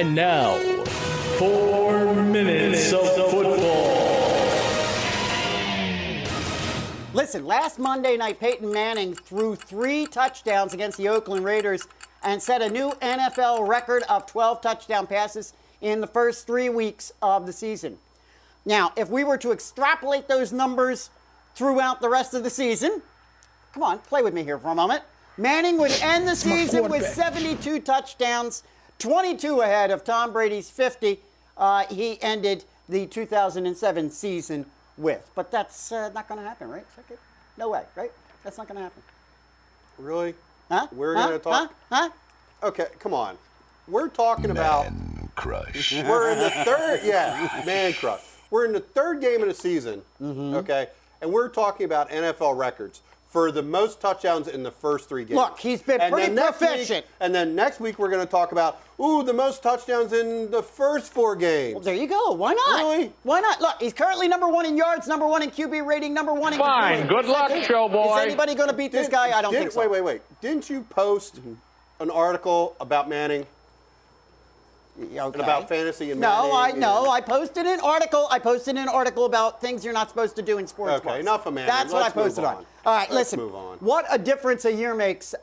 And now, 4 minutes of football. Listen, last Monday night, Peyton Manning threw 3 touchdowns against the Oakland Raiders and set a new NFL record of 12 touchdown passes in the first 3 weeks of the season. Now, if we were to extrapolate those numbers throughout the rest of the season, come on, play with me here for a moment. Manning would end the season with 72 touchdowns, 22 ahead of Tom Brady's 50. He ended the 2007 season with. But that's not going to happen, right? No way, right? That's not going to happen. Really? Huh? We're going to talk? Huh? Okay, come on. We're talking about... Man crush. We're in the third... Yeah, man crush. We're in the third game of the season, okay? And we're talking about NFL records for the most touchdowns in the first 3 games. Look, he's been pretty proficient. And then next week we're going to talk about, the most touchdowns in the first 4 games. Well, there you go. Why not? Really? Why not? Look, he's currently number 1 in yards, number 1 in QB rating, number 1 in... Fine. Good luck, show boy. Is anybody going to beat this guy? I don't think so. Wait. Didn't you post an article about Manning? Okay. And about fantasy and Manning? No, I posted an article. I posted an article about things you're not supposed to do in sports. Okay, enough of Manning. That's what I posted on. All right, listen. Move on. What a difference a year makes.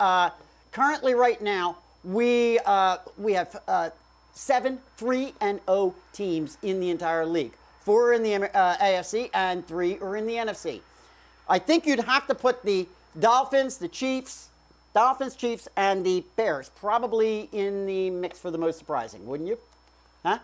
Currently, right now, we have 7 3-0 teams in the entire league. 4 in the AFC and 3 are in the NFC. I think you'd have to put the Dolphins, Chiefs, and the Bears probably in the mix for the most surprising, wouldn't you? Huh?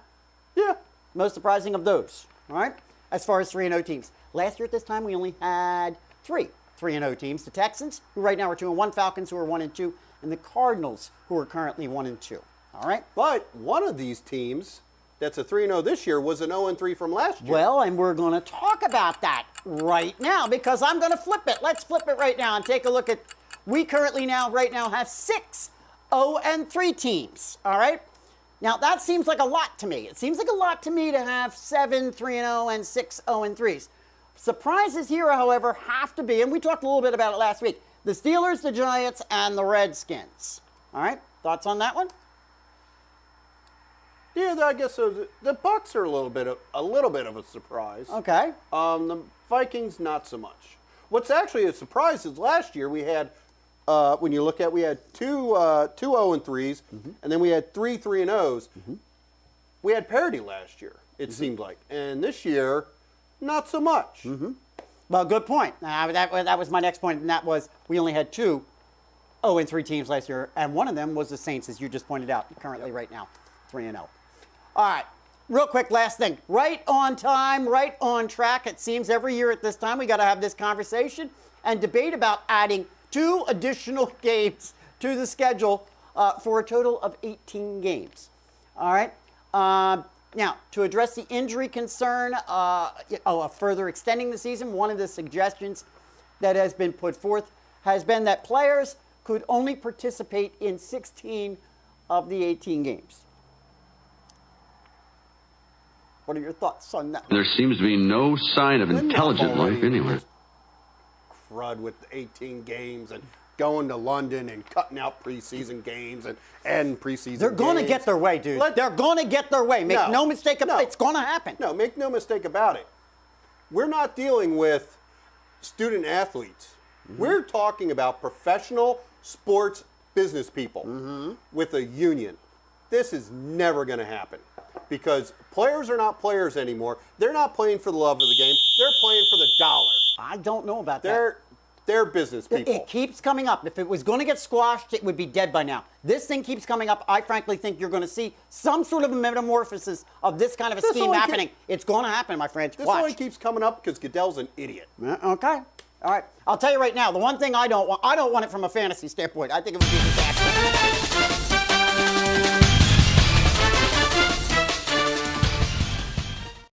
Yeah. Most surprising of those, all right? As far as 3-0 teams. Last year at this time, we only had 3 3-0 teams. The Texans, who right now are 2-1, Falcons, who are 1-2, and the Cardinals, who are currently 1-2, all right? But one of these teams that's a 3-0 this year was an 0-3 from last year. Well, and we're going to talk about that right now because I'm going to flip it. Let's flip it right now and take a look at... We currently right now have 6 0-3 teams, all right? Now, that seems like a lot to me. It seems like a lot to me to have 7 3-0 and 6 0-3s. Surprises here, however, have to be, and we talked a little bit about it last week, the Steelers, the Giants, and the Redskins. All right? Thoughts on that one? Yeah, I guess so. The Bucs are a little bit of a surprise. Okay. The Vikings, not so much. What's actually a surprise is last year we had... when you look at, we had 2 0-3s, and then we had 3 3-0s. We had parity last year, it seemed like. And this year, not so much. Well, good point. That was my next point, and that was we only had 2 0-3 teams last year, and one of them was the Saints, as you just pointed out, currently right now, 3-0. All right, real quick, last thing. Right on time, right on track. It seems every year at this time we got to have this conversation and debate about adding 2 additional games to the schedule for a total of 18 games. All right? Now, to address the injury concern of further extending the season, one of the suggestions that has been put forth has been that players could only participate in 16 of the 18 games. What are your thoughts on that? There seems to be no sign of intelligent life anywhere. Crud with 18 games and going to London and cutting out preseason games and preseason They're going to get their way, dude. They're going to get their way. Make no mistake about it. It's going to happen. No, make no mistake about it. We're not dealing with student athletes. We're talking about professional sports business people with a union. This is never going to happen because players are not players anymore. They're not playing for the love of the game. They're playing for the dollar. I don't know about that. They're business people. It keeps coming up. If it was going to get squashed, it would be dead by now. This thing keeps coming up. I frankly think you're going to see some sort of a metamorphosis of this kind of a scheme happening. It's going to happen, my friends. This Watch. only keeps coming up because Goodell's an idiot. Okay. All right. I'll tell you right now, the one thing I don't want it from a fantasy standpoint. I think it would be a disaster.